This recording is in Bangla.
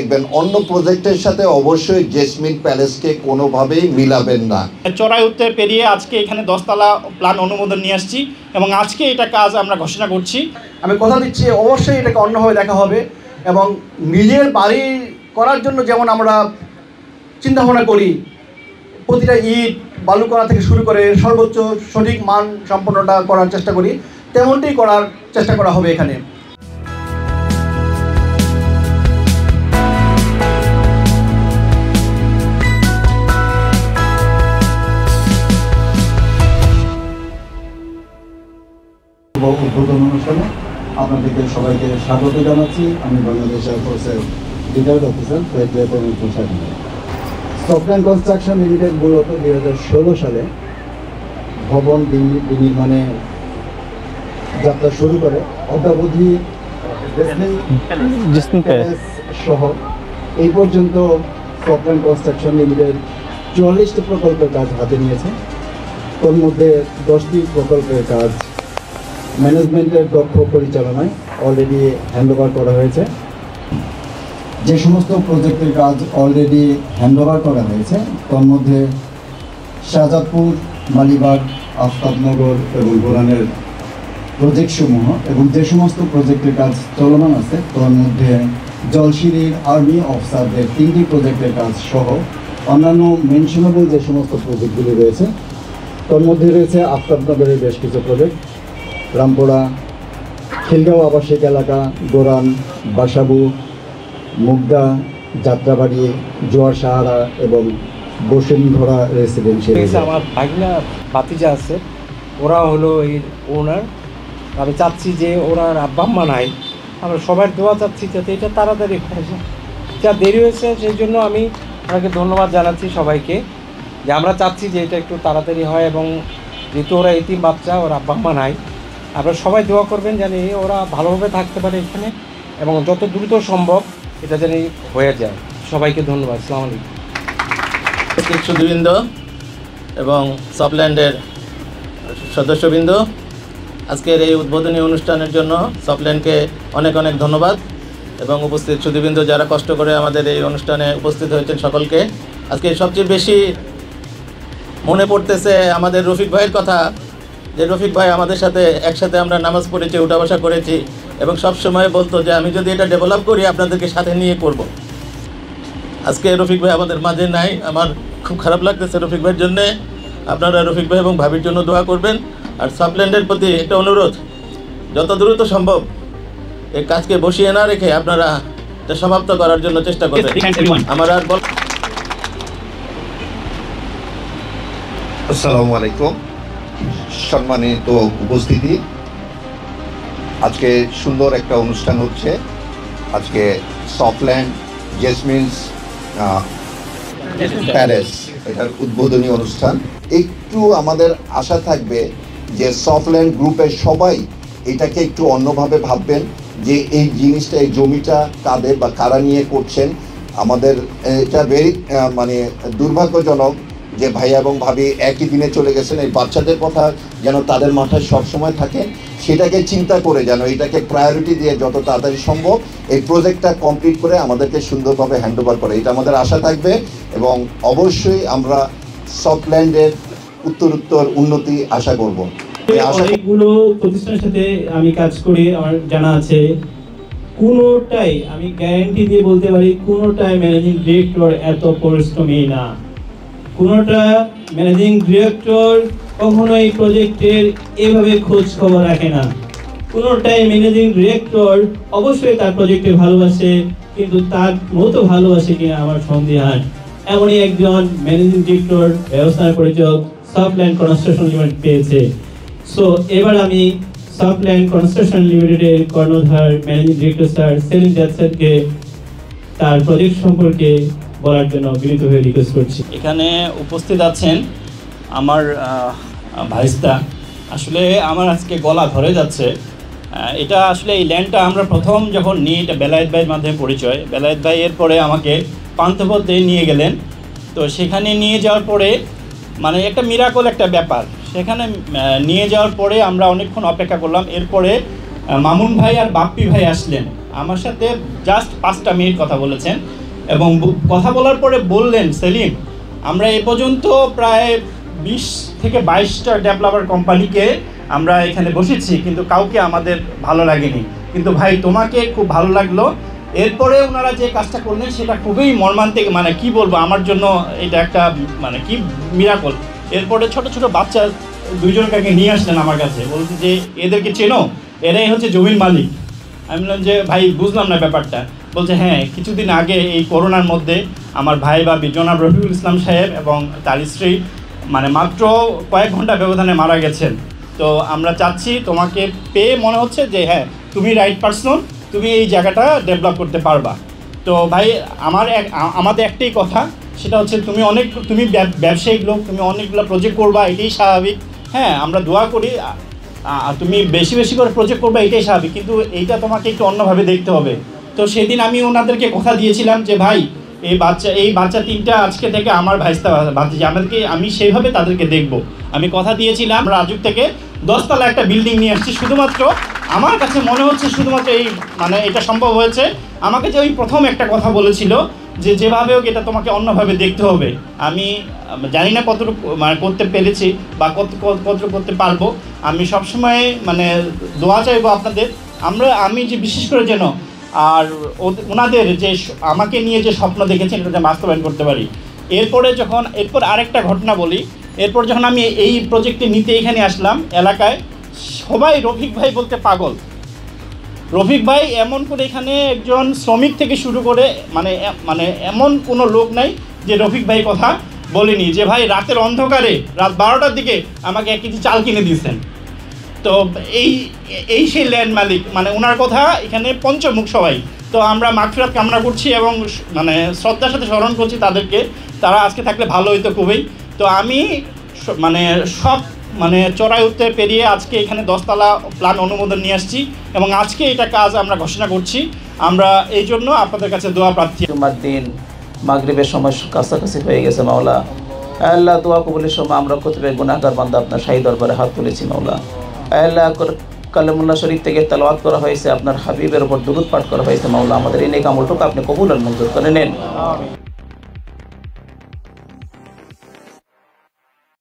দেখবেন অন্য প্রজেক্টের সাথে অবশ্যই জেসমিন প্যালেসকে কোনোভাবেই মিলাবেন না। চড়াই উত্তর পেরিয়ে আজকে এখানে 10 তলা প্ল্যান অনুমোদন নিয়ে আসছি এবং আজকে এটা কাজ আমরা ঘোষণা করছি। আমি কথা দিচ্ছি অবশ্যই এটাকে অন্যভাবে দেখা হবে এবং নিজের বাড়ি করার জন্য যেমন আমরা চিন্তাভাবনা করি, প্রতিটা ইট বালু করা থেকে শুরু করে সর্বোচ্চ সঠিক মান সম্পন্নটা করার চেষ্টা করি, তেমনটাই করার চেষ্টা করা হবে এখানে। উদ্বোধন অনুষ্ঠানে আপনাদেরকে সবাইকে স্বাগত জানাচ্ছি। আমি বাংলাদেশ এয়ারফোর্সের retired officer Softland construction limited মূলত 2016 সালে ভবন বিনির্মাণে যাত্রা শুরু করে। অদ্যাবধি সহ এই পর্যন্ত সফটল্যান্ড কনস্ট্রাকশন লিমিটেড 44টি প্রকল্পের কাজ হাতে নিয়েছে। তোর মধ্যে 10টি প্রকল্পের কাজ ম্যানেজমেন্টের দক্ষ পরিচালনায় অলরেডি হ্যান্ডওভার করা হয়েছে। যে সমস্ত প্রজেক্টের কাজ অলরেডি হ্যান্ডওভার করা হয়েছে তার মধ্যে শাহজাদপুর, মালিবাগ, আফতাবনগর এবং গোরানের প্রজেক্টসমূহ এবং যে সমস্ত প্রজেক্টের কাজ চলমান আছে তার মধ্যে জলশিরির আর্মি অফিসারদের 3টি প্রজেক্টের কাজ সহ অন্যান্য মেনশনেবল যে সমস্ত প্রজেক্টগুলি রয়েছে তার মধ্যে রয়েছে আফতাবনগরের বেশ কিছু প্রজেক্ট, রামপুরা, খিলগাঁও আবাসিক এলাকা, গোরান, বাসাবু, মুগদা, যাত্রাবাড়ি, জোয়ার সাহারা এবং বসুন্ধরা রেসিডেন্সিয়াল। আমার ভাগনা ভাতিজা আছে, ওরা হলো এর ওনার। আমি চাচ্ছি যে ওনার আব্বা আম্মা নাই, আমরা সবার দোয়া চাচ্ছি যাতে এটা তাড়াতাড়ি হয়ে যায়। যা দেরি হয়েছে সেই জন্য আমি ওনাকে ধন্যবাদ জানাচ্ছি সবাইকে, যে আমরা চাচ্ছি যে এটা একটু তাড়াতাড়ি হয় এবং যেহেতু ওরা এতিম বাচ্চা, ওর আব্বা আম্মা নাই, আপনারা সবাই দোয়া করবেন জানি ওরা ভালোভাবে থাকতে পারে এখানে এবং যত দ্রুত সম্ভব এটা জানি হয়ে যায়। সবাইকে ধন্যবাদ। আসসালামু আলাইকুম। সুধীবৃন্দ এবং সফটল্যান্ডের সদস্যবৃন্দ, আজকের এই উদ্বোধনী অনুষ্ঠানের জন্য সফটল্যান্ডকে অনেক অনেক ধন্যবাদ এবং উপস্থিত সুধীবৃন্দ যারা কষ্ট করে আমাদের এই অনুষ্ঠানে উপস্থিত হয়েছেন সকলকে। আজকে সবচেয়ে বেশি মনে পড়তেছে আমাদের রফিক ভাইয়ের কথা, যে রফিক ভাই আমাদের সাথে একসাথে আমরা নামাজ পড়েছি, উঠা বসা করেছি এবং সব সময় বলতো যে আমি যদি এটা ডেভেলপ করি আপনাদেরকে সাথে নিয়ে করব। আজকে রফিক ভাই আমাদের মাঝে নাই, আমার খুব খারাপ লাগতেছে রফিক ভাইয়ের জন্যে। আপনারা রফিক ভাই এবং ভাবির জন্য দোয়া করবেন। আর সফটল্যান্ডের প্রতি একটা অনুরোধ, যত দ্রুত সম্ভব এই কাজকে বসিয়ে না রেখে আপনারা এটা সমাপ্ত করার জন্য চেষ্টা করবেন। আমার আর আসসালামু আলাইকুম, সম্মানিত উপস্থিতি। আজকে সুন্দর একটা অনুষ্ঠান হচ্ছে। আজকে সফটল্যান্ড জেসমিনস প্যালেস এটার উদ্বোধনী অনুষ্ঠান। একটু আমাদের আশা থাকবে যে সফটল্যান্ড গ্রুপের সবাই এটাকে একটু অন্যভাবে ভাববেন, যে এই জিনিসটা, এই জমিটা কাদের বা কারা নিয়ে করছেন। আমাদের এটা ভেরি দুর্ভাগ্যজনক যে ভাইয়া এবং ভাবি একই দিনে চলে গেছেন। এই বাচ্চাদের কথা যেন তাদের মাথায় সবসময় থাকে, সেটাকে চিন্তা করে যেন এটাকে প্রায়োরিটি দিয়ে যত তাড়াতাড়ি সম্ভব এই প্রজেক্টটা কমপ্লিট করে আমাদেরকে সুন্দরভাবে হ্যান্ডওভার করে, এটা আমাদের আশা থাকবে। এবং অবশ্যই আমরা সফটল্যান্ডের উত্তরোত্তর উন্নতি আশা করব। অনেকগুলো প্রতিষ্ঠানের সাথে আমি কাজ করি, আমার জানা আছে। কোনোটাই আমি গ্যারান্টি দিয়ে বলতে পারি কোনোটাই ম্যানেজিং ডিরেক্টর এত পরিশ্রমী না। কোনোটা ম্যানেজিং ডিরেক্টর কখনোই প্রজেক্টের এভাবে খোঁজ খবর রাখে না। কোনোটাই ম্যানেজিং ডিরেক্টর অবশ্যই তার প্রজেক্টে ভালোবাসে, কিন্তু তার মতো ভালোবাসে কিনা আমার সন্দেহান। এমনই একজন ম্যানেজিং ডিরেক্টর, ব্যবস্থাপনা পরিচালক সফটল্যান্ড কনস্ট্রাকশন লিমিটেড পেয়েছে। সো এবার আমি সফটল্যান্ড কনস্ট্রাকশন লিমিটেডের কর্ণধার ম্যানেজিং ডিরেক্টর স্যার সেলিম জাদ স্যারকে তার প্রজেক্ট সম্পর্কে বলার জন্য বিনীত হয়ে রিকোয়েস্ট করছি। এখানে উপস্থিত আছেন আমার ভাইস্তা। আসলে আমার আজকে গলা ধরে যাচ্ছে। এটা আসলে এই ল্যান্ডটা আমরা প্রথম যখন নিই, এটা বেলায়েত ভাইয়ের মাধ্যমে পরিচয়। বেলায়েত ভাই এরপরে আমাকে পান্থপথে নিয়ে গেলেন। তো সেখানে নিয়ে যাওয়ার পরে মানে একটা মিরাকল একটা ব্যাপার। সেখানে নিয়ে যাওয়ার পরে আমরা অনেকক্ষণ অপেক্ষা করলাম। এরপরে মামুন ভাই আর বাপ্পি ভাই আসলেন, আমার সাথে জাস্ট 5টা মিনিট কথা বলেছেন এবং কথা বলার পরে বললেন, সেলিম আমরা এ পর্যন্ত প্রায় 20 থেকে 22টা ডেভেলপার কোম্পানিকে আমরা এখানে বসেছি, কিন্তু কাউকে আমাদের ভালো লাগেনি, কিন্তু ভাই তোমাকে খুব ভালো লাগলো। এরপরে ওনারা যে কাজটা করলেন সেটা খুবই মর্মান্তিক, মানে কি বলবো, আমার জন্য এটা একটা মানে কি মিরাকল। এরপরে ছোট ছোট বাচ্চা 2জনকে নিয়ে আসলেন আমার কাছে, বলছে যে এদেরকে চেনো, এরাই হচ্ছে জমির মালিক। আমি বললাম যে ভাই বুঝলাম না ব্যাপারটা। বলছে হ্যাঁ, কিছুদিন আগে এই করোনার মধ্যে আমার ভাই বা জনাব রফিকুল ইসলাম সাহেব এবং তার স্ত্রী মানে মাত্র কয়েক ঘন্টা ব্যবধানে মারা গেছেন। তো আমরা চাচ্ছি, তোমাকে পেয়ে মনে হচ্ছে যে হ্যাঁ তুমি রাইট পারসন, তুমি এই জায়গাটা ডেভেলপ করতে পারবা। তো ভাই আমাদের একটাই কথা, সেটা হচ্ছে তুমি ব্যবসায়িক লোক, তুমি অনেকগুলো প্রজেক্ট করবা, এটাই স্বাভাবিক। হ্যাঁ আমরা দোয়া করি তুমি বেশি বেশি করে প্রজেক্ট করবা, এটাই স্বাভাবিক, কিন্তু এইটা তোমাকে একটু অন্যভাবে দেখতে হবে। তো সেদিন আমি ওনাদেরকে কথা দিয়েছিলাম যে ভাই এই বাচ্চা 3টা আজকে থেকে আমার ভাইস্তা ভাতিজি, আমি সেইভাবে তাদেরকে দেখব। আমি কথা দিয়েছিলাম। রাজুক থেকে 10 তলা একটা বিল্ডিং নিয়ে আসছি, শুধুমাত্র আমার কাছে মনে হচ্ছে শুধুমাত্র এই মানে এটা সম্ভব হয়েছে আমাকে যে ওই প্রথম একটা কথা বলেছিল যে যেভাবে হোক এটা তোমাকে অন্যভাবে দেখতে হবে। আমি জানি না কতটুকু মানে করতে পেরেছি বা কতটুকু করতে পারবো। আমি সবসময় মানে দোয়া চাইবো আপনাদের, আমি যে বিশেষ করে যেন আর ওনাদের যে আমাকে নিয়ে যে স্বপ্ন দেখেছেন এটা বাস্তবায়ন করতে পারি। এরপর আরেকটা ঘটনা বলি। এরপর যখন আমি এই প্রজেক্টে নিতে এখানে আসলাম, এলাকায় সবাই রফিক ভাই বলতে পাগল। রফিক ভাই এমন করে এখানে একজন শ্রমিক থেকে শুরু করে মানে এমন কোনো লোক নাই যে রফিক ভাই কথা বলেনি যে ভাই রাতের অন্ধকারে রাত 12টার দিকে আমাকে 1 কেজি চাল কিনে দিয়েছেন। তো এই সেই ল্যান্ড মালিক, মানে ওনার কথা এখানে পঞ্চমুখ সবাই। তো আমরা মাগফিরাত কামনা করছি এবং মানে শ্রদ্ধার সাথে স্মরণ করছি তাদেরকে, তারা আজকে থাকলে ভালো হইতো খুবই। তো আমি মানে সব মানে চড়াই উঠতে পেরিয়ে আজকে এখানে 10 তলা প্ল্যান অনুমোদন নিয়ে আসছি এবং আজকে এটা কাজ আমরা ঘোষণা করছি। আমরা এই জন্য আপনাদের কাছে দোয়া প্রার্থী। দিন মাগরিবের সময় কাছাকাছি হয়ে গেছে মাওলা। আল্লাহ দোয়া কবুলের সময় আমরা কতিপয় গুনাহগার বান্দা আপনার শাহী দরবারে হাত তুলেছি মাওলা। আল্লাহ কালামুল্লাহ শরীফ থেকে তেলাওয়াত করা হয়েছে, আপনার হাবিবের উপর দুরূদ পাঠ করা হয়েছে মাওলা। আমাদের এই নেক আমলটুকু আপনি কবুল আর মঞ্জুর করে নেন।